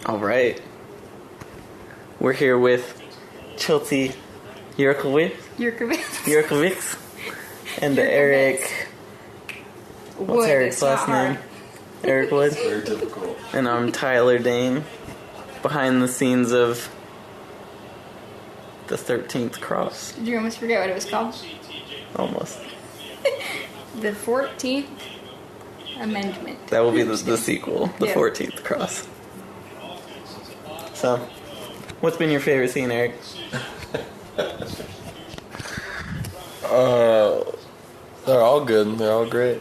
All right. We're here with Chelsea Yurkovich and Eric. What's Eric's last name? Eric Wood. Very difficult. And I'm Tyler Dane, behind the scenes of the 13th Cross. Did you almost forget what it was called? Almost. The 14th Amendment. That will be the sequel, the Yeah. 14th Cross. So, what's been your favorite scene, Eric? They're all good. They're all great.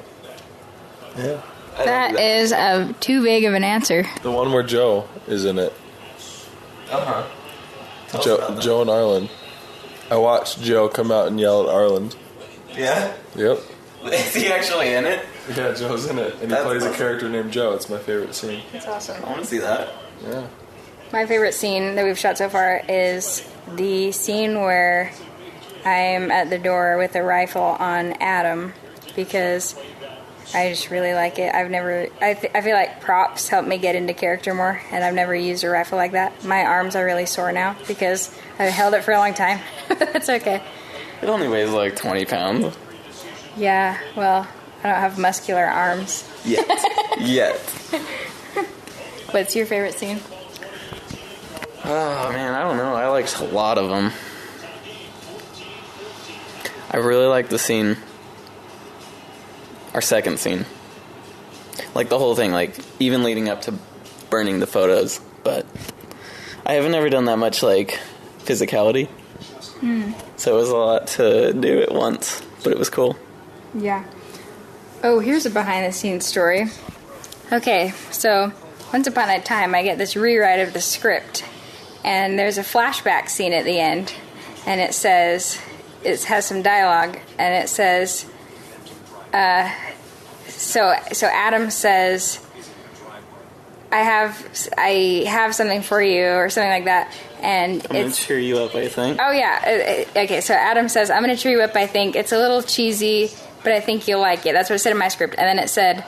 Yeah. That is too vague of an answer. The one where Joe is in it. Uh-huh. Joe and Arlen. I watched Joe come out and yell at Arlen. Yeah? Yep. Is he actually in it? Yeah, Joe's in it. And he That's plays awesome. a character named Joe. It's my favorite scene. That's awesome. I want to see that. Yeah. My favorite scene that we've shot so far is the scene where I'm at the door with a rifle on Adam, because I just really like it. I feel like props help me get into character more, and I've never used a rifle like that. My arms are really sore now because I've held it for a long time. That's okay. It only weighs like 20 pounds. Yeah, well, I don't have muscular arms. Yet. What's your favorite scene? Oh, man, I don't know. I liked a lot of them. I really like the scene, our second scene. Like the whole thing, like even leading up to burning the photos. But I haven't ever done that much like physicality. So it was a lot to do at once, but it was cool. Yeah. Oh, here's a behind-the-scenes story. Okay, so once upon a time, I get this rewrite of the script, and there's a flashback scene at the end, and it says, it has some dialogue, and it says, so Adam says, I have something for you, or something like that, and I'm going to cheer you up, I think. Oh, yeah. Okay, so Adam says, I'm going to cheer you up, I think. It's a little cheesy, but I think you'll like it. That's what it said in my script. And then it said,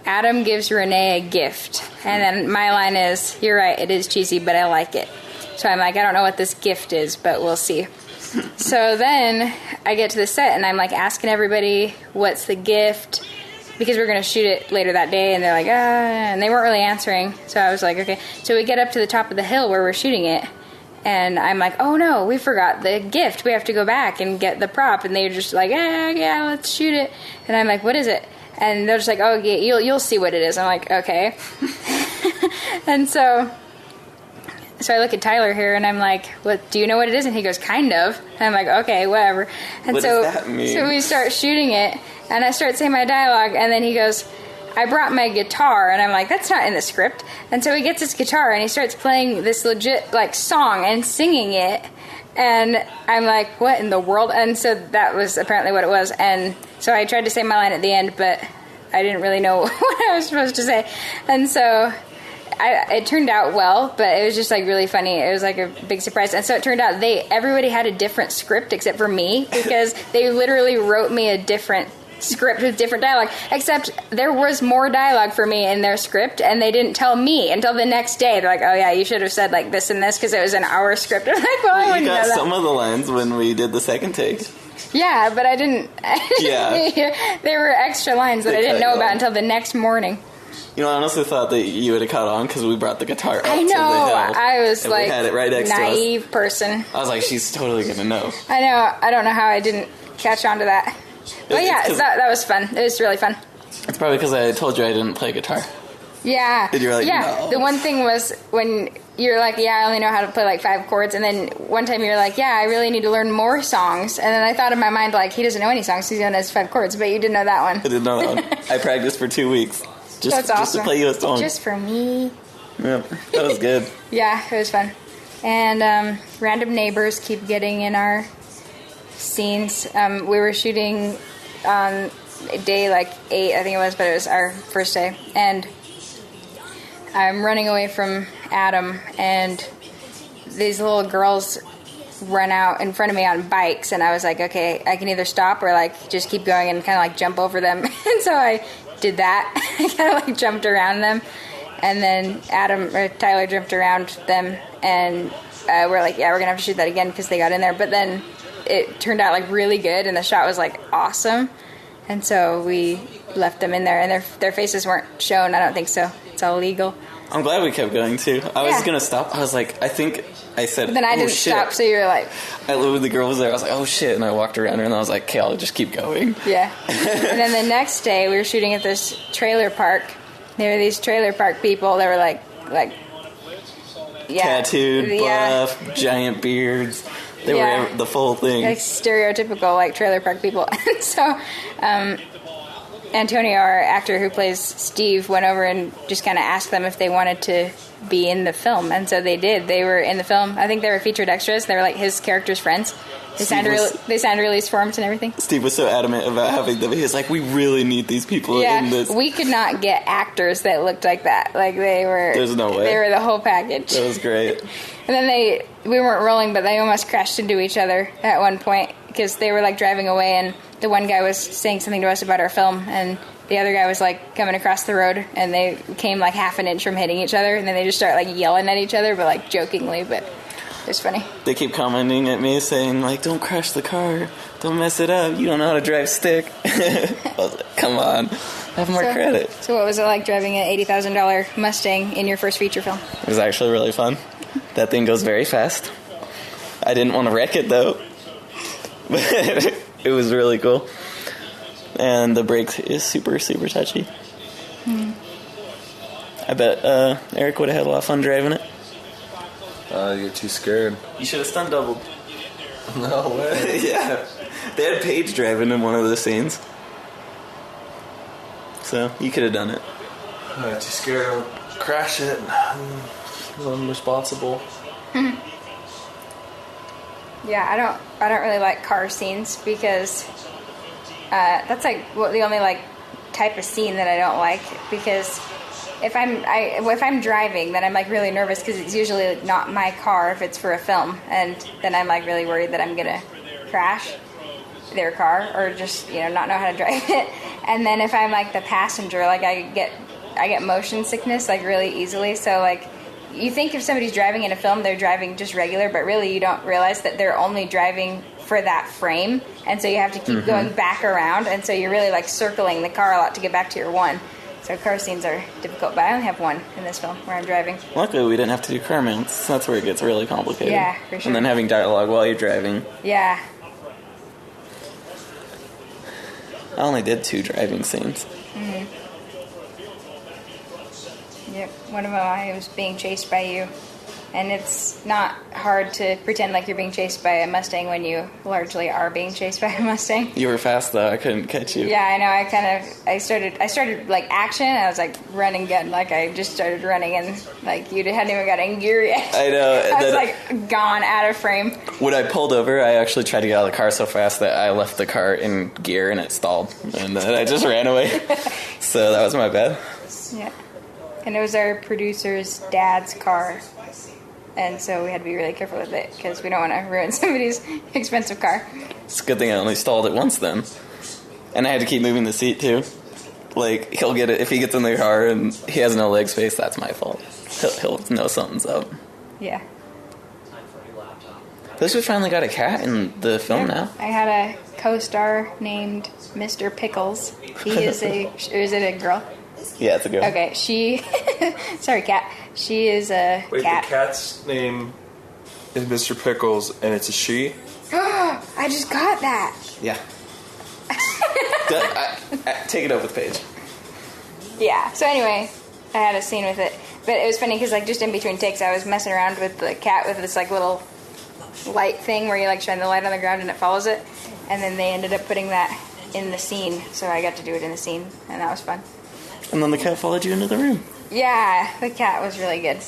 Adam gives Renee a gift. And then my line is, you're right, it is cheesy, but I like it. So I'm like, I don't know what this gift is, but we'll see. So then I get to the set, and I'm like asking everybody, what's the gift? Because we're going to shoot it later that day, and they're like, and they weren't really answering. So I was like, okay. So we get up to the top of the hill where we're shooting it, and I'm like, oh no, we forgot the gift. We have to go back and get the prop. And they're just like, yeah, let's shoot it. And I'm like, what is it? And they're just like, oh, yeah, you'll see what it is. I'm like, okay. And so I look at Tyler here, and I'm like, "What? Do you know what it is?" And he goes, "Kind of." And I'm like, "Okay, whatever." And What does that mean? So we start shooting it, and I start saying my dialogue, and then he goes, "I brought my guitar," and I'm like, "That's not in the script." And so he gets his guitar, and he starts playing this legit like song and singing it, and I'm like, "What in the world?" And so that was apparently what it was. And so I tried to say my line at the end, but I didn't really know what I was supposed to say, and so. It turned out well, but it was just like really funny. It was like a big surprise. And so it turned out everybody had a different script except for me, because they literally wrote me a different script with different dialogue, except there was more dialogue for me in their script, and they didn't tell me until the next day. They're like, oh yeah, you should have said like this and this, because it was in our script. I'm like, well, I You wouldn't know got that. some of the lines when we did the second take. Yeah, but I didn't. Yeah. There were extra lines that They I didn't cut know you about off. until the next morning. You know, I honestly thought that you would have caught on because we brought the guitar up I to the know. hill. I was and like we had it right next to us. naive person. I was like, she's totally going to know. I know. I don't know how I didn't catch on to that. But It's yeah, 'cause- that was fun. It was really fun. It's probably because I told you I didn't play guitar. Yeah. And you were like, yeah. no. The one thing was when you're like, yeah, I only know how to play like 5 chords. And then one time you're like, yeah, I really need to learn more songs. And then I thought in my mind, like, he doesn't know any songs. He's only knows 5 chords. But you didn't know that one. I didn't know that one. I practiced for 2 weeks. That's awesome. Just to play you a song. Just for me. Yeah, that was good. Yeah, it was fun. And random neighbors keep getting in our scenes. We were shooting on day like 8, I think it was, but it was our first day. And I'm running away from Adam, and these little girls run out in front of me on bikes, and I was like, okay, I can either stop or like just keep going and kind of like jump over them. And so I did that. I kind of like jumped around them, And then Tyler jumped around them, and we're like, yeah, we're gonna have to shoot that again because they got in there. But then it turned out like really good, and the shot was like awesome, and so we left them in there, and their faces weren't shown. I don't think so. It's all legal. I'm glad we kept going too. I was gonna stop. I was like, I think I said, But then I didn't shit. stop, so you were like, I lived the girl was there. I was like, oh shit, and I walked around her, and I was like, okay, I'll just keep going. yeah. And then the next day, we were shooting at this trailer park. There were these trailer park people that were like, yeah, Tattooed, buff, giant beards. They were the full thing. like stereotypical like trailer park people. And so Antonio, our actor who plays Steve, went over and just kind of asked them if they wanted to be in the film, and so they did. They were in the film. I think they were featured extras. They were like his character's friends. They signed release forms and everything. Steve was so adamant about having them. He was like, we really need these people in this. We could not get actors that looked like that. Like they were. There's no way. They were the whole package. That was great. And then we weren't rolling, but they almost crashed into each other at one point because they were like driving away, and the one guy was saying something to us about our film, and the other guy was like coming across the road, and they came like half an inch from hitting each other, and then they just start like yelling at each other, but like jokingly, but it was funny. They keep commenting at me saying like, don't crash the car, don't mess it up, you don't know how to drive stick. I was like, come on, have more credit. So what was it like driving an $80,000 Mustang in your first feature film? It was actually really fun. That thing goes very fast. I didn't want to wreck it though. But it was really cool. And the brakes is super, super touchy. I bet Eric would have had a lot of fun driving it. You get too scared. You should have stunt doubled. No way. Yeah. They had Paige driving in one of the scenes. So, you could have done it. I got too scared to crash it. I'm responsible. Yeah, I don't really like car scenes because that's like the only like type of scene that I don't like, because if I'm driving, then I'm like really nervous because it's usually like not my car if it's for a film, and then I'm like really worried that I'm gonna crash their car or just not know how to drive it. And then if I'm like the passenger, like I get motion sickness like really easily. So like you think if somebody's driving in a film, they're driving just regular, but really you don't realize that they're only driving for that frame, and so you have to keep going back around, and so you're really like circling the car a lot to get back to your one. So car scenes are difficult, but I only have one in this film where I'm driving. Luckily, we didn't have to do car mounts. That's where it gets really complicated. Yeah, for sure. And then having dialogue while you're driving. Yeah. I only did 2 driving scenes. Yep, one of them I was being chased by you, and it's not hard to pretend like you're being chased by a Mustang when you largely are being chased by a Mustang. You were fast though, I couldn't catch you. Yeah, I know. I started like action. I was like running good, like I just started running, and like you hadn't even got in gear yet. I know. I was like gone out of frame. When I pulled over, I actually tried to get out of the car so fast that I left the car in gear and it stalled, and then I just ran away. So that was my bad. Yeah. And it was our producer's dad's car, and so we had to be really careful with it because we don't want to ruin somebody's expensive car. It's a good thing I only stalled it once then. And I had to keep moving the seat too. Like, he'll get it, if he gets in the car and he has no leg space, that's my fault. He'll know something's up. Yeah. This we finally got a cat in the film now. I had a co-star named Mr. Pickles. He is is it a girl? Yeah, it's a girl. Okay, she... Sorry, cat. She is a cat. Wait, the cat's name is Mr. Pickles, and it's a she? I just got that. Yeah. Take it up with Paige. Yeah, so anyway, I had a scene with it. But it was funny because like just in between takes, I was messing around with the cat with this like little light thing where you like shine the light on the ground and it follows it. And then they ended up putting that in the scene, so I got to do it in the scene, and that was fun. And then the cat followed you into the room. Yeah, the cat was really good.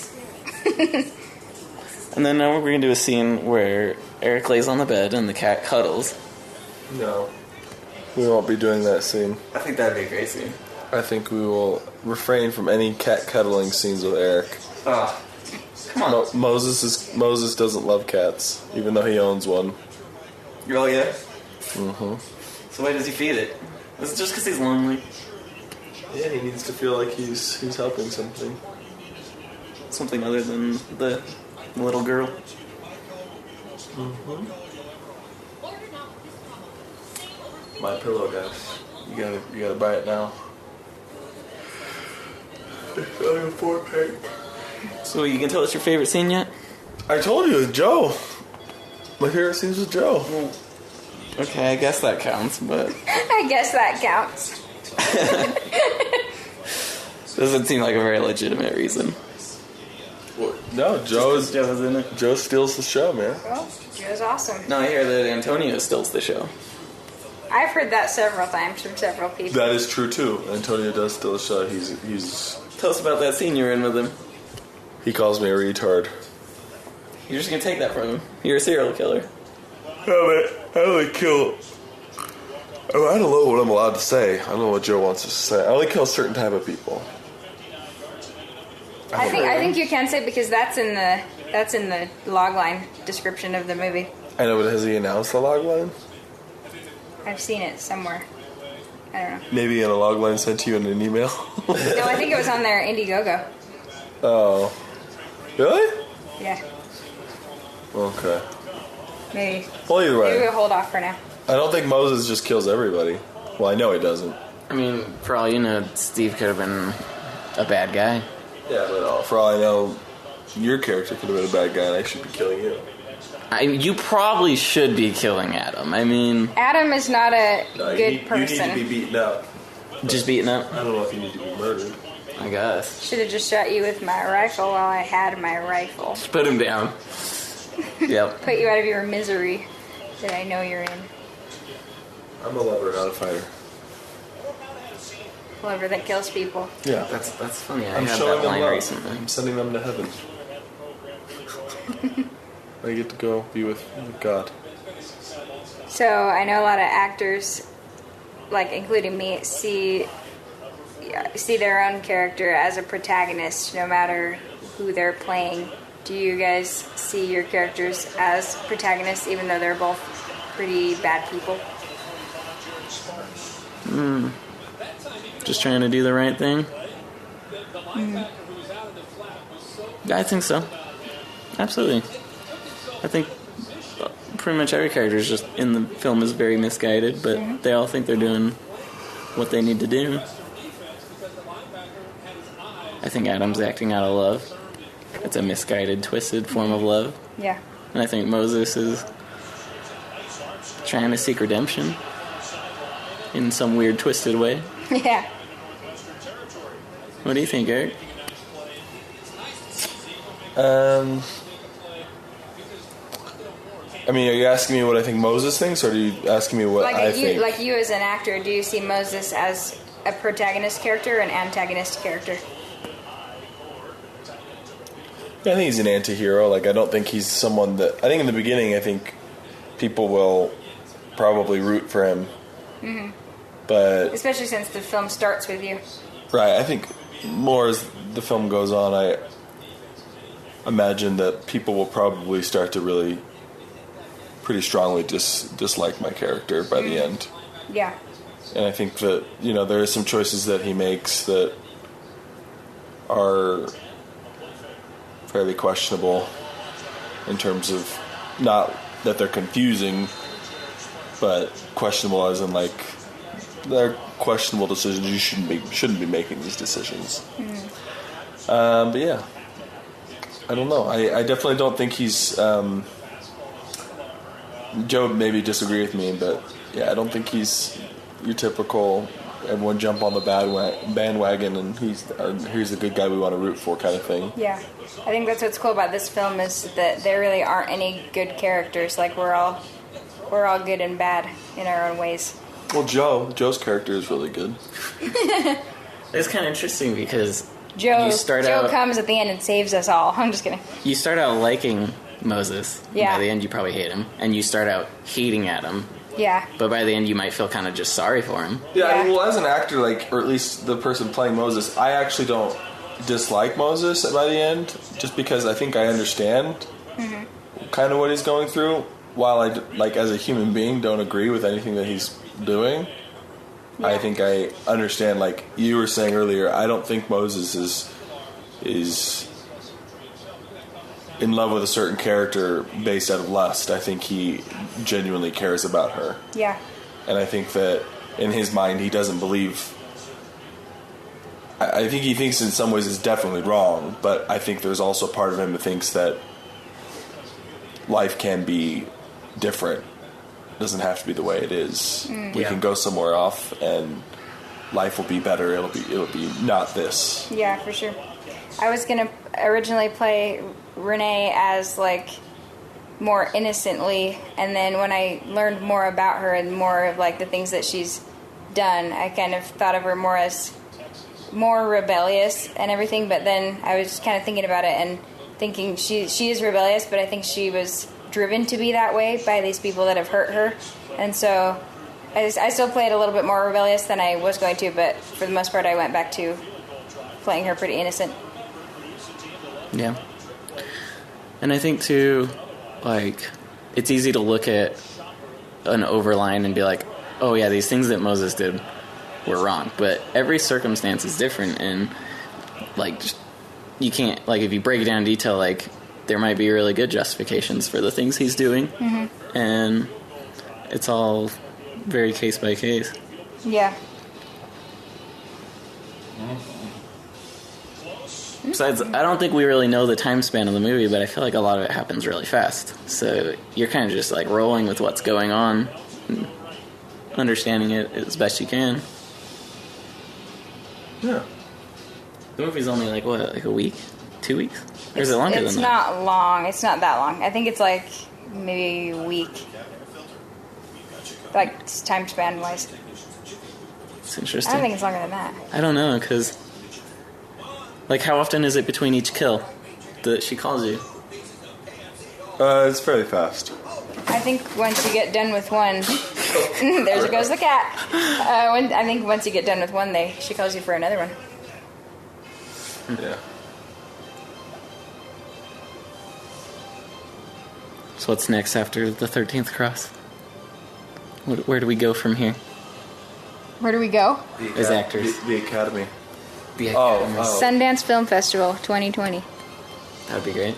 And then now we're going to do a scene where Eric lays on the bed and the cat cuddles. No. We won't be doing that scene. I think that'd be a great scene. I think we will refrain from any cat cuddling scenes with Eric. Oh, come on. Moses doesn't love cats, even though he owns one. Oh, yeah? Mm-hmm. So why does he feed it? Is it just because he's lonely? Yeah, he needs to feel like he's helping something. something other than the little girl. My pillow, guys. You gotta buy it now. It's only a 4-pack. So you can tell us your favorite scene yet? I told you, it's Joe. My favorite scenes with Joe. Okay, I guess that counts, but I guess that counts. doesn't seem like a very legitimate reason. Well, no, Joe's in it. Joe steals the show, man. Well, Joe's awesome. No, I hear that Antonio steals the show. I've heard that several times from several people. That is true too. Antonio does steal the show. He's Tell us about that scene you were in with him. he calls me a retard. You're just gonna take that from him. You're a serial killer. I only kill. I don't know what I'm allowed to say. I don't know what Joe wants us to say. I only kill a certain type of people. I think you can say because that's in the logline description of the movie. I know, but has he announced the log line? I've seen it somewhere. I don't know. Maybe in a log line sent to you in an email. No, I think it was on their Indiegogo. Oh, really? Yeah, Okay. maybe. Well, either Maybe way, we'll hold off for now. I don't think Moses just kills everybody. Well, I know he doesn't. I mean, for all you know, Steve could have been a bad guy. Yeah, but for all I know, your character could have been a bad guy, and I should be killing you. You probably should be killing Adam. I mean, Adam is not a No, good person. You need to be beaten up. just beating up, I don't know if you need to be murdered. I guess. Should have just shot you with my rifle while I had my rifle. Just put him down. Yep. Put you out of your misery that I know you're in. I'm a lover, not a fighter. Whoever that kills people. Yeah. That's funny. I I'm had showing that them line love. recently. I'm sending them to heaven. I get to go be with God. So I know a lot of actors, like including me, see their own character as a protagonist, no matter who they're playing. Do you guys see your characters as protagonists, even though they're both pretty bad people? Just trying to do the right thing. I think so. Absolutely. I think pretty much every character is just in the film is very misguided, but they all think they're doing what they need to do. I think Adam's acting out of love. It's a misguided, twisted form of love. Yeah. And I think Moses is trying to seek redemption in some weird, twisted way. Yeah. What do you think, Eric? I mean, are you asking me what I think Moses thinks, or are you asking me what I think? Like you as an actor, do you see Moses as a protagonist character or an antagonist character? I think he's an anti-hero. Like, I don't think he's someone that... I think in the beginning, I think people will probably root for him. Mm-hmm. But... Especially since the film starts with you. Right, I think more as the film goes on, I imagine that people will probably start to really pretty strongly dislike my character by the end. Yeah. And I think that, you know, there are some choices that he makes that are fairly questionable in terms of, not that they're confusing, but questionable as in, like, they're questionable decisions. You shouldn't be making these decisions. But yeah, I don't know. I definitely don't think he's... Joe maybe disagree with me, but yeah, I don't think he's your typical everyone jump on the bandwagon and here's the good guy we want to root for kind of thing. Yeah. I think that's what's cool about this film is that there really aren't any good characters. Like we're all good and bad in our own ways. Well, Joe's character is really good. It's kind of interesting because Joe out, comes at the end and saves us all. I'm just kidding. You start out liking Moses. Yeah. By the end, you probably hate him, and you start out hating Adam. Yeah. But by the end, you might feel kind of just sorry for him. Yeah, Yeah. I mean, well, as an actor, like, or at least the person playing Moses, I actually don't dislike Moses by the end, just because I think I understand kind of what he's going through. While I, like, as a human being, don't agree with anything that he's doing, I think I understand. Like you were saying earlier, I don't think Moses is in love with a certain character based out of lust. I think he genuinely cares about her. Yeah. And I think that in his mind, he doesn't believe... I think he thinks in some ways it's definitely wrong, but I think there's also part of him that thinks that life can be different. It doesn't have to be the way it is. We can go somewhere off and life will be better. It'll be not this. Yeah, for sure. I was going to originally play Renee as, like, more innocently, and then when I learned more about her and more of, like, the things that she's done, I kind of thought of her more as more rebellious and everything, but then I was just kind of thinking about it and thinking she is rebellious, but I think she was driven to be that way by these people that have hurt her, and so I still played a little bit more rebellious than I was going to, but for the most part I went back to playing her pretty innocent. Yeah. And I think too, like, it's easy to look at an overline and be like, oh yeah, these things that Moses did were wrong, but every circumstance is different, and like just, you can't, like, if you break it down in detail, like there might be really good justifications for the things he's doing, and it's all very case by case. Yeah. Besides, I don't think we really know the time span of the movie, but I feel like a lot of it happens really fast, so you're kind of just like rolling with what's going on and understanding it as best you can. Yeah. The movie's only like, what, like a week? 2 weeks? Or is it longer than that? It's not long. It's not that long. I think it's like maybe a week. Like, time span wise. It's interesting. I don't think it's longer than that. I don't know, because, like, how often is it between each kill that she calls you? It's fairly fast. I think once you get done with one, there goes the cat. I think once you get done with one, she calls you for another one. Yeah. So what's next after the 13th cross? Where do we go from here? Where do we go? As actors. The Academy. The Academy. Sundance Film Festival 2020. That would be great.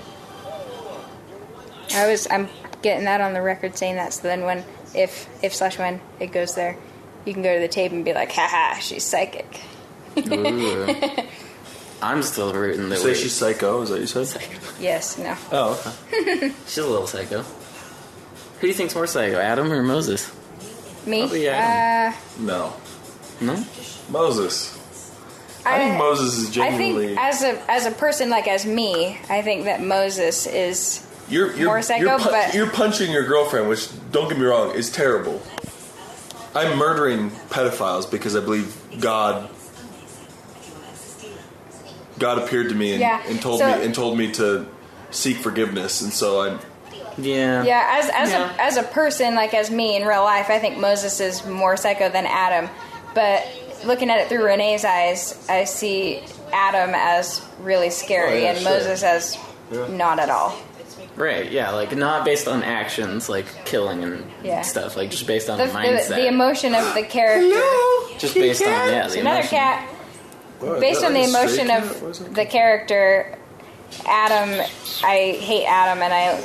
I'm getting that on the record saying that, so then when, if/when it goes there, you can go to the tape and be like, haha, she's psychic. Ooh. I'm still rooting that Say she's psycho, is that what you said? Psycho. Yes, no. Oh, okay. She's a little psycho. Who do you think's more psycho, Adam or Moses? Me? Probably Adam. No. No? Moses. I think Moses is genuinely... I think as a person, like as me, I think that Moses is more psycho, but... You're punching your girlfriend, which, don't get me wrong, is terrible. I'm murdering pedophiles because I believe God appeared to me and told me to seek forgiveness, and so I'm... Yeah, as a person, like as me in real life, I think Moses is more psycho than Adam, but looking at it through Renee's eyes, I see Adam as really scary and Moses as not at all. Right, yeah, like not based on actions, like killing and stuff, like just based on the mindset. The emotion of the character. Just based on, the another emotion. cat. Based on the emotion of the character, Adam, I hate Adam and I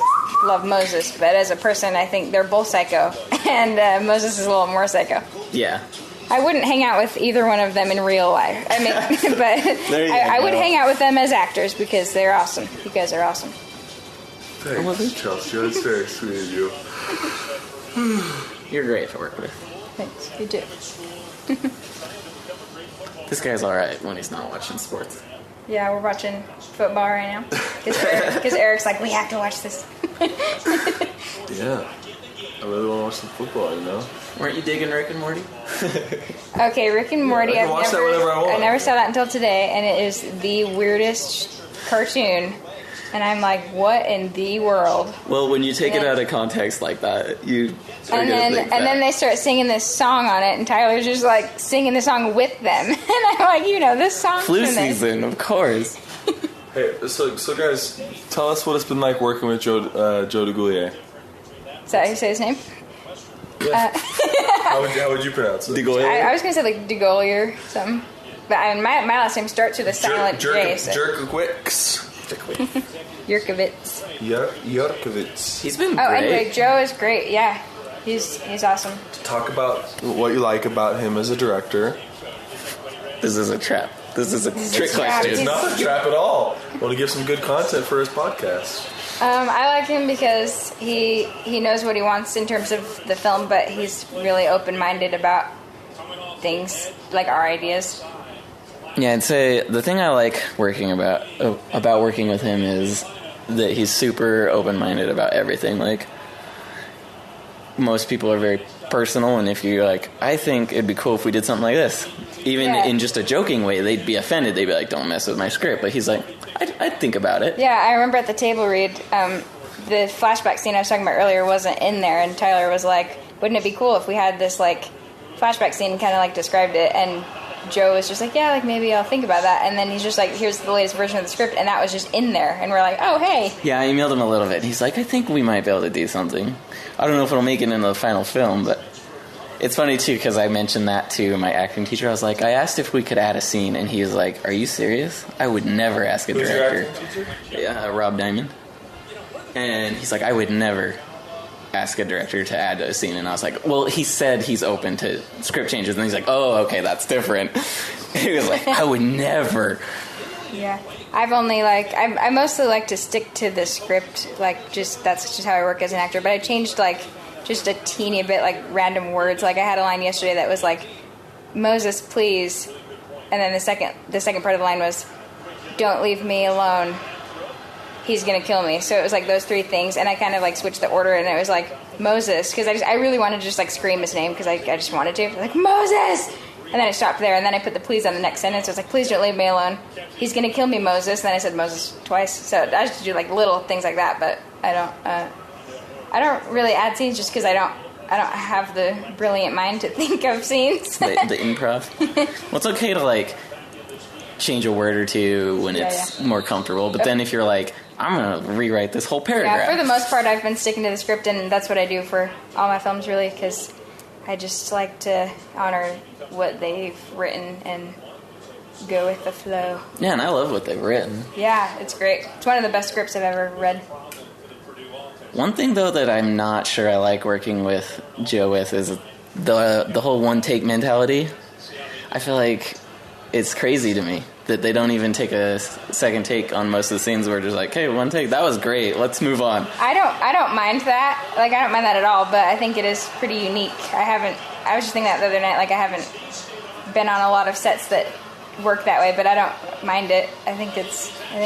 love Moses, but as a person, I think they're both psycho, and Moses is a little more psycho. Yeah. I wouldn't hang out with either one of them in real life. I mean, but I would hang out with them as actors because they're awesome. You guys are awesome. Thanks, Chelsea. That's very sweet of you. You're great to work with. Thanks. You too. This guy's alright when he's not watching sports. Yeah, we're watching football right now. Because Eric's like, we have to watch this. Yeah. I really want to watch some football, you know? Weren't you digging Rick and Morty? Okay, Rick and Morty. I can watch that whenever I want. I never saw that until today, and it is the weirdest cartoon. And I'm like, what in the world? Well, when you take it out of context like that, you are and gonna think that. then they start singing this song on it, and Tyler's just like singing the song with them. And I'm like, this song. Flu season, of course. Hey, so guys, tell us what it's been like working with Joe DeGoulier. Is that how you say his name? Yeah. How would you pronounce it? I was going to say like DeGoulier or something. But my last name starts with a silent J. So. Jerkowicz. Yurkovitz. Yurkovitz. He's been Oh, great. anyway, Joe is great. Yeah, he's awesome. Talk about what you like about him as a director. This is a trap. This is a trick a trap. question. It's not a trap at all. Want to give some good content for his podcast. I like him because he knows what he wants in terms of the film, but he's really open-minded about things like our ideas. Yeah, I'd say the thing I like working working with him is that he's super open-minded about everything. Like, most people are very personal, and if you're like, I think it'd be cool if we did something like this, even in just a joking way, they'd be offended. They'd be like, don't mess with my script. But he's like, I'd think about it. Yeah, I remember at the table read, the flashback scene I was talking about earlier wasn't in there, and Tyler was like, wouldn't it be cool if we had this, like, flashback scene and kind of, like, described it, and Joe was just like, yeah, like, maybe I'll think about that, and then he's just like, here's the latest version of the script, and that was just in there, and we're like, oh, hey. Yeah, I emailed him a little bit. He's like, I think we might be able to do something. I don't know if it'll make it into the final film, but it's funny, too, because I mentioned that to my acting teacher. I was like, I asked if we could add a scene, and he was like, are you serious? I would never ask a Who's director. your acting teacher? Yeah, Rob Diamond. And he's like, I would never ask a director to add a scene. And I was like, well, he said he's open to script changes. And he's like, oh, okay, that's different. He was like, I would never. Yeah. I've only, like, I mostly like to stick to the script, like, that's just how I work as an actor. But I changed, like, just a teeny bit, like, random words. Like, I had a line yesterday that was like, Moses, please. And then the second part of the line was, don't leave me alone. He's gonna kill me. So it was like those three things, and I kind of like switched the order, and it was like Moses, because I really wanted to just like scream his name, because I just wanted to, like, Moses! And then I stopped there, and then I put the please on the next sentence. I was like, please don't leave me alone. He's gonna kill me, Moses. And then I said Moses twice. So I just do like little things like that, but I don't really add scenes just because I don't have the brilliant mind to think of scenes. the improv. Well, it's okay to like change a word or two when it's more comfortable, but then if you're like, I'm gonna rewrite this whole paragraph. Yeah, for the most part, I've been sticking to the script, and that's what I do for all my films, really, because I just like to honor what they've written and go with the flow. Yeah, and I love what they've written. Yeah, it's great. It's one of the best scripts I've ever read. One thing, though, that I'm not sure I like working with Joe with is the whole one-take mentality. I feel like it's crazy to me that they don't even take a second take on most of the scenes. We're just like, hey, one take, that was great, let's move on. I don't mind that. Like, I don't mind that at all, but I think it is pretty unique. I was just thinking that the other night, like, I haven't been on a lot of sets that work that way, but I don't mind it. I think it's a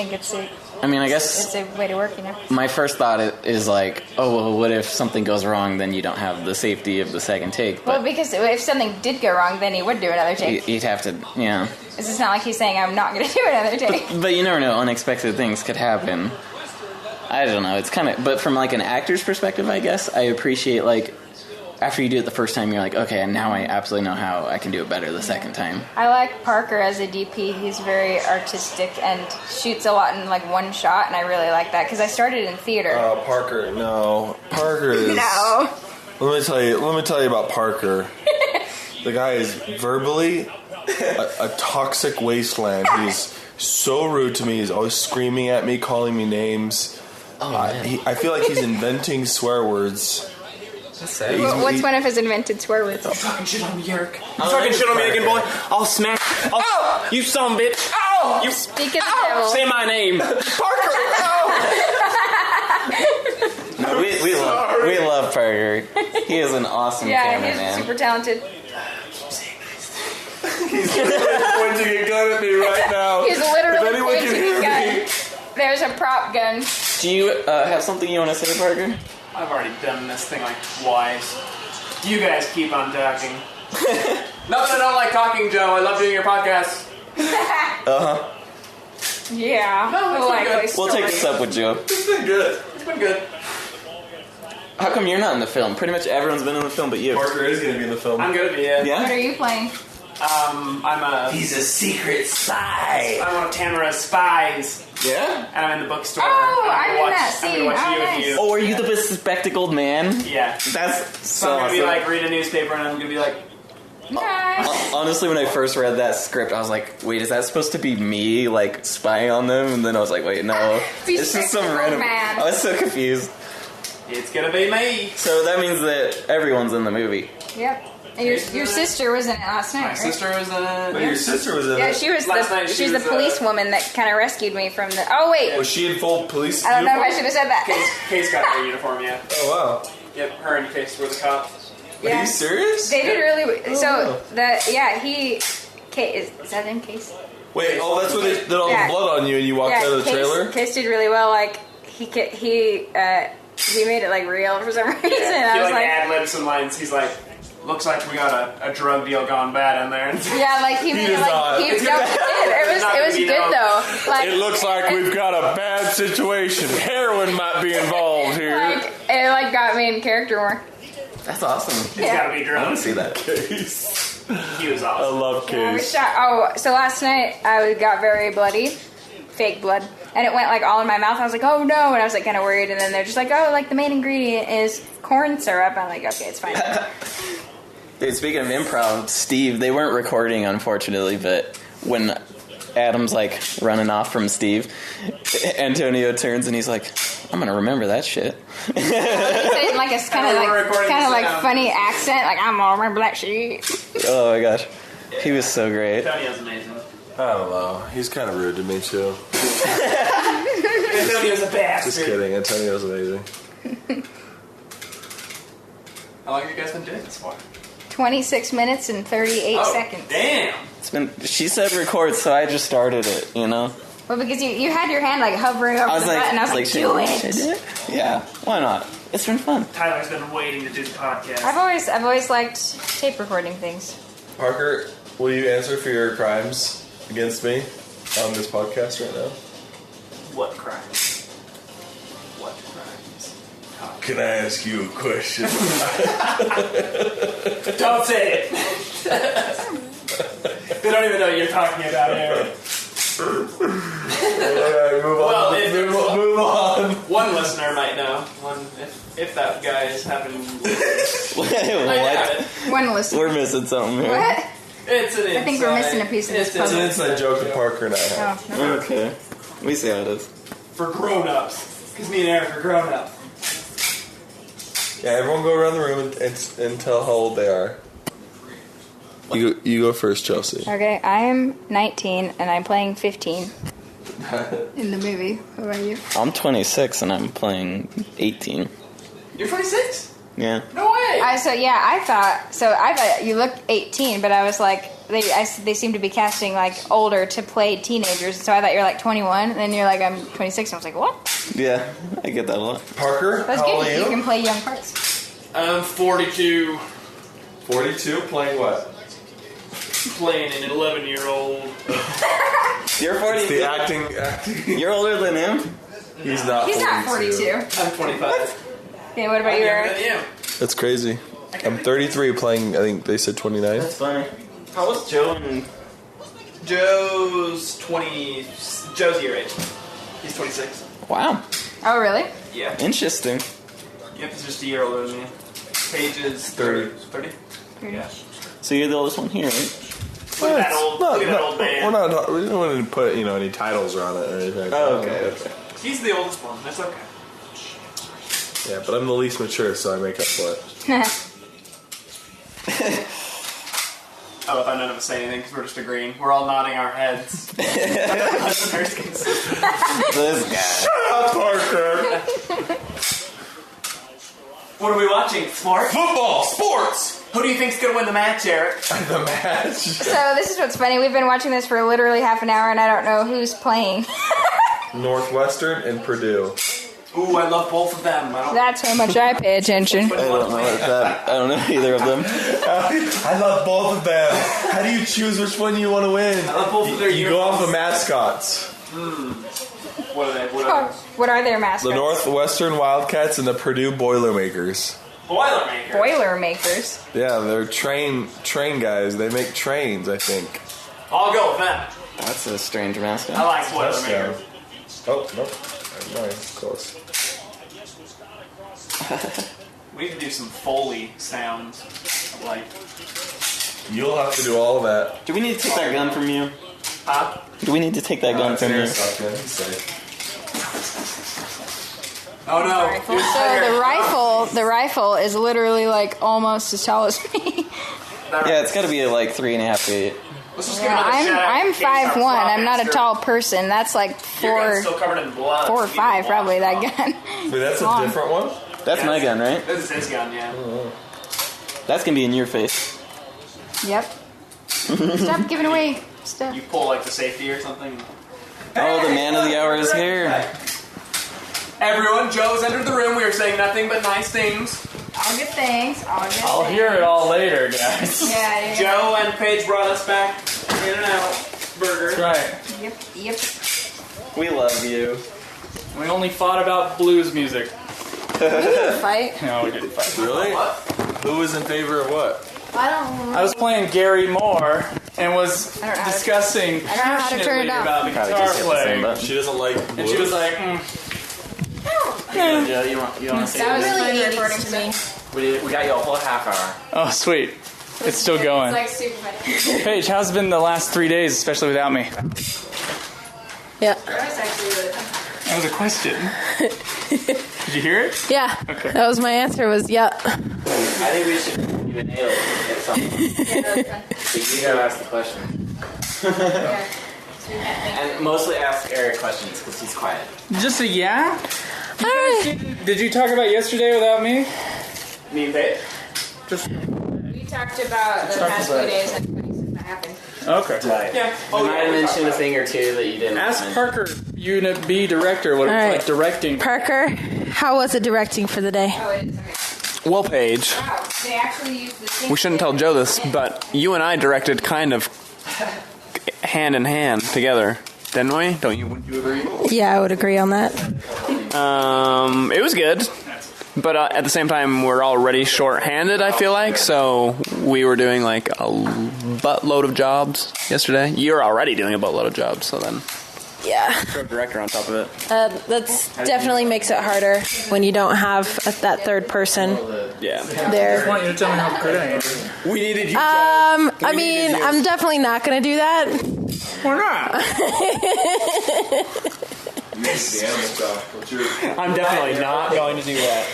way to work, you know? My first thought is like, oh, well, what if something goes wrong, then you don't have the safety of the second take. But well, because if something did go wrong, then he would do another take. you'd have to, yeah. It's not like he's saying, I'm not going to do another take. But you never know, unexpected things could happen. I don't know, it's kind of, but from like an actor's perspective, I guess, I appreciate like, after you do it the first time, you're like, okay, and now I absolutely know how I can do it better the second time. I like Parker as a DP. He's very artistic and shoots a lot in like one shot, and I really like that because I started in theater. Parker, no. Parker is... No. Let me tell you about Parker. The guy is verbally a toxic wasteland. He's so rude to me. He's always screaming at me, calling me names. Oh, man. I feel like he's inventing swear words. What's one of his invented swear words? I'm talking shit on me, Yerk. I'm talking shit on me again, boy. I'll smack. Oh! You son of a bitch. Oh! You Speak of the devil. say my name. Parker! No, we love Parker. He is an awesome cameraman. He's super talented. He's pointing a gun at me right now. He's literally If anyone can pointing hear a gun. me. There's a prop gun. Do you have something you want to say, Parker? I've already done this thing like twice. You guys keep on talking. Not that I don't like talking, Joe. I love doing your podcast. Yeah. No, it's likely not good. We'll take this up with Joe. It's been good. It's been good. How come you're not in the film? Pretty much everyone's been in the film but you. Parker is going to be in the film. I'm good, yeah. Yeah? What are you playing? He's a secret spy. I'm one of Tamara's spies. Yeah? And I'm in the bookstore. Oh, I'm in watch, that I'm scene. gonna watch Oh, you nice. and you. Oh, are you the bespectacled man? Yeah. That's So I'm gonna be like, read a newspaper and I'm gonna be like, Honestly, when I first read that script, I was like, wait, is that supposed to be me, like, spying on them? And then I was like, wait, no. It's just some random... man. I was so confused. It's gonna be me. So that means that everyone's in the movie. Yep. And your sister was in it last night, My right? sister was in it. But your sister was in Yeah, it. she was Last night she's she the was, police woman that kind of rescued me from the... Oh, wait. Was she in full police I don't know if I uniform? should have said that. Case got her uniform, yeah. Oh, wow. Yep, her and Case were the cops. Are Yeah. you serious? They did really... Oh, So, Case... Is that in Case? Wait, that's where they did all Yeah. the blood on you and you walked out of the trailer? Case did really well. Like, he made it, like, real for some reason. Yeah, I he was like... ad-libbed some lines. He's like, looks like we got a drug deal gone bad in there. Yeah, like, he made does it, like... not. It was You good, know. though. Like, It looks like we've got a bad situation. Heroin might be involved here. like, it, like, got me in character more. That's awesome. He's gotta be I drunk. want to see that. Case. He was I awesome. love Yeah, we Case. shot. So last night I got very bloody, fake blood, and it went like all in my mouth. I was like, oh no, and I was like kind of worried. And then they're just like, oh, like the main ingredient is corn syrup. I'm like, okay, it's fine. Dude, speaking of improv, Steve, they weren't recording, unfortunately, but when Adam's like running off from Steve, Antonio turns and he's like, I'm gonna remember that shit. He said it in like a kind of like funny accent, like I'm gonna remember that shit. Oh my gosh. He was so great. Antonio's amazing. I don't know. He's kind of rude to me, too. Antonio's a bastard. Just kidding. Antonio's amazing. How long have you guys been doing this for? 26 minutes and 38 seconds. Damn. It's been. She said record, so I just started it. You know. Well, because you had your hand like hovering over I was the like, button, I was like, should do I it. do it? Yeah. Why not? It's been fun. Tyler's been waiting to do the podcast. I've always liked tape recording things. Parker, will you answer for your crimes against me on this podcast right now? What crimes? What crimes? Can I ask you a question? Don't say it. They don't even know what you're talking about here. Alright, move on. One listener might know. If that guy is having. I What? doubt it. One listener. We're missing something here. What? It's an I think we're missing a piece of this It's an puzzle. inside joke that Parker and I have. Oh, no. Okay. We see how it is. For grown-ups. Because me and Eric are grown-ups. Yeah, everyone go around the room and tell how old they are. You go first, Chelsea. Okay, I am 19 and I'm playing 15 in the movie. What about you? I'm 26 and I'm playing 18. You're 26? Yeah. No way! I thought you looked 18, but I was like, they seem to be casting like older to play teenagers, so I thought you're like 21, and then you're like, I'm 26, and I was like, what? Yeah, I get that a lot. Parker, That's how good. old are You can you? play young parts. I'm 42, 42, playing what? playing an 11-year-old. You're 40. The acting. You're older than him? He's not He's not 42. I'm 25. Okay, what about I'm you, younger Eric? than you. That's crazy. I'm 33 playing, I think they said 29. That's funny. How was Joe and... Joe's your age. He's 26. Wow. Oh, really? Yeah. Interesting. Yep, he's just a year older than me. Paige is 30. 30? Yeah. So you're the oldest one here, right? Look at that old, look at that old man. We're not. We don't want to put any titles on it or anything. Oh, okay. He's the oldest one. That's okay. Yeah, but I'm the least mature, so I make up for it. I love how none of us say anything because we're just agreeing. We're all nodding our heads. Listeners can see. This guy. Parker. What are we watching? Smart? Football, sports. Who do you think's gonna win the match, Eric? The match. So this is what's funny. We've been watching this for literally half an hour, and I don't know who's playing. Northwestern and Purdue. Ooh, I love both of them. That's how much I pay attention. I don't know what that. I don't know either of them. I love both of them. How do you choose which one you want to win? I love both of their You go off of uniforms. mascots. What are they? What are their mascots? The Northwestern Wildcats and the Purdue Boilermakers. Boilermaker. Boilermakers. Yeah, they're train guys. They make trains, I think. I'll go with them. That's a strange mascot. I like Boilermaker. Oh, no. Nice. Close. We need to do some Foley sounds. Like, You'll have to do all of that. Do we need to take that gun from you? Huh? Do we need to take that gun from you? Oh no. So the rifle is literally like almost as tall as me. Yeah, it's got to be like 3.5 feet. Let's just give another shout out I'm in case our 5'1". I'm not a flopmaster- tall person. That's like Your gun's 4 still covered in blood. 4 or 5 probably, that gun. Wait, that's Long. a different one? That's my gun, right? This is his gun, yeah. That's gonna be in your face. Yep. Stop giving away stuff. You pull like the safety or something. Oh, the man of the hour is here. Everyone, Joe's entered the room. We are saying nothing but nice things. All good things. All good I'll things. hear it all later, guys. Yeah. Joe and Paige brought us back In-N-Out burger. Right. Yep. We love you. We only fought about blues music. Fight. No, we didn't fight. Really? What? Who was in favor of what? I don't. I was playing Gary Moore and was I don't know how to- discussing I don't know how to turn it passionately off. about the Probably guitar just hit the same playing. button. She doesn't like And she was like, Joe, you want to say That was this? really recording to me. We got you a whole half hour. oh, sweet. It's still going. It's like super funny. Paige, how's it been the last 3 days, especially without me? Yeah. That was actually really fun. That was a question. Did you hear it? Yeah. Okay. That was my answer was yeah. I think we should even nail it at some point. Yeah, that was fun. But you gotta ask the question. Yeah. So we can't think. And mostly ask Eric questions because he's quiet. Just a yeah? All right. Did you talk about yesterday without me? Me and Paige? We talked about the past few days and funny stuff that happened. Okay. Yeah. I might have mentioned a thing or two that you didn't Ask mention. Parker, Unit B director, what it was All right. like directing. Parker, how was it directing for the day? Oh, it is. Okay. Well, Paige, Wow. They actually used the same. we shouldn't tell Joe this, but you and I directed kind of hand in hand together, didn't we? Wouldn't you agree? Yeah, I would agree on that. It was good, but at the same time, we're already short-handed, I feel like, so we were doing like a buttload of jobs yesterday. You're already doing a buttload of jobs, so then Yeah. throw a director on top of it. That's definitely makes it harder when you don't have that third person Yeah. I there. want you to tell me how good I am. We needed you, I mean, I'm definitely not going to do that. Why not? I'm definitely not going to do that.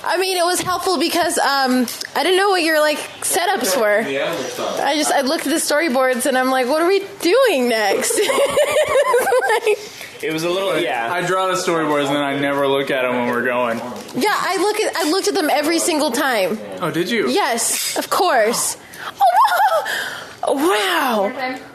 I mean, it was helpful because I didn't know what your like setups were. I looked at the storyboards and I'm like, what are we doing next? Like, It was a little, yeah. I draw the storyboards and then I never look at them when we're going. yeah, I looked at them every single time. Oh, did you? Yes, of course. Oh, wow.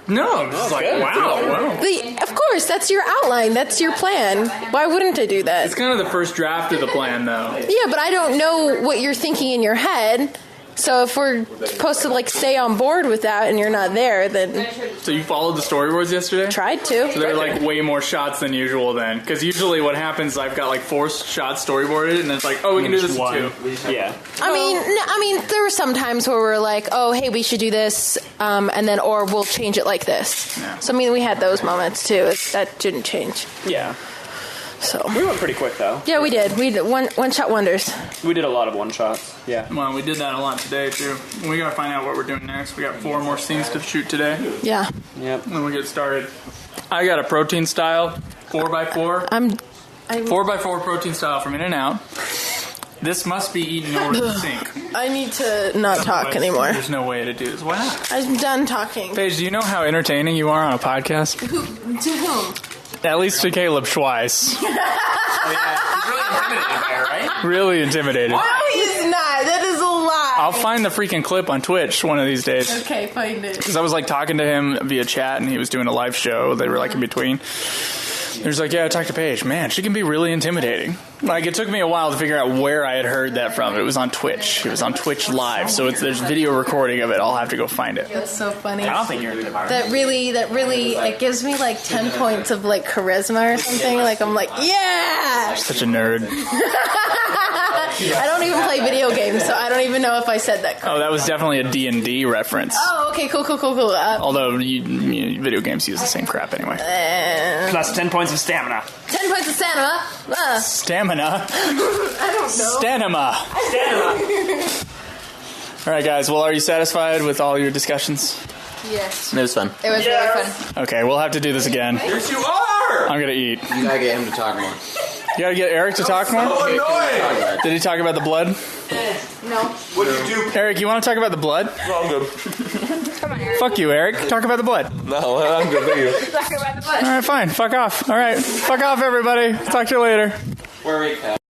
No, I'm just like, wow. Of course, that's your outline. That's your plan. Why wouldn't I do that? It's kind of the first draft of the plan, though. Yeah, but I don't know what you're thinking in your head. So if we're supposed to like stay on board with that and you're not there, then So you followed the storyboards yesterday? tried to. So there were like way more shots than usual then. Because usually what happens, I've got like 4 shots storyboarded and it's like, oh, we can do this in 2. Yeah. I mean, there were some times where we're like, oh, hey, we should do this, and then or we'll change it like this. Yeah. So I mean, we had those moments too. That didn't change. Yeah. So We went pretty quick, though. yeah, we did. We did one shot wonders. We did a lot of one-shots. Yeah. Well, we did that a lot today, too. We gotta find out what we're doing next. We got 4 more scenes to shoot today. Yeah, Yep. Then we get started. I got a protein style 4x4. I'm 4x4 protein style from In-N-Out. This must be eaten over the sink. I need to not talk anymore. There's no way to do this. Why not? I'm done talking. Paige, do you know how entertaining you are on a podcast? To whom? At least to Caleb Schweiss. He's really intimidated there, right? Really intimidated. No, he's not. That is a lie. I'll find the freaking clip on Twitch one of these days. Okay, find it. Because I was like talking to him via chat and he was doing a live show. They were like in between. He was like, yeah, I talked to Paige. Man, she can be really intimidating. Like, it took me a while to figure out where I had heard that from. It was on Twitch. It was on Twitch Live. So there's video recording of it. I'll have to go find it. That's so funny. I don't think you're intimidating. That really, it gives me like 10 points of like charisma or something. Like I'm like, yeah. Such a nerd. I don't even play video games, so I don't even know if I said that. Oh, that was definitely a D&D reference. Oh, okay, cool. Although video games use the same crap anyway. Plus 10 points of stamina. 10 points of stamina. Stamina. I don't know. Stamina. All right, guys. Well, are you satisfied with all your discussions? Yes. It was fun. It was really fun. Okay, we'll have to do this again. Yes, you are! I'm gonna eat. You gotta get him to talk more. You gotta get Eric to talk more? So annoying! Did he talk about the blood? No. What did you do? Eric, you want to talk about the blood? No, I'm good. Come on, Eric. Fuck you, Eric. Talk about the blood. No, I'm good. Thank you. Talk about the blood. All right, fine. Fuck off. All right. Fuck off, everybody. Talk to you later. Where are we at?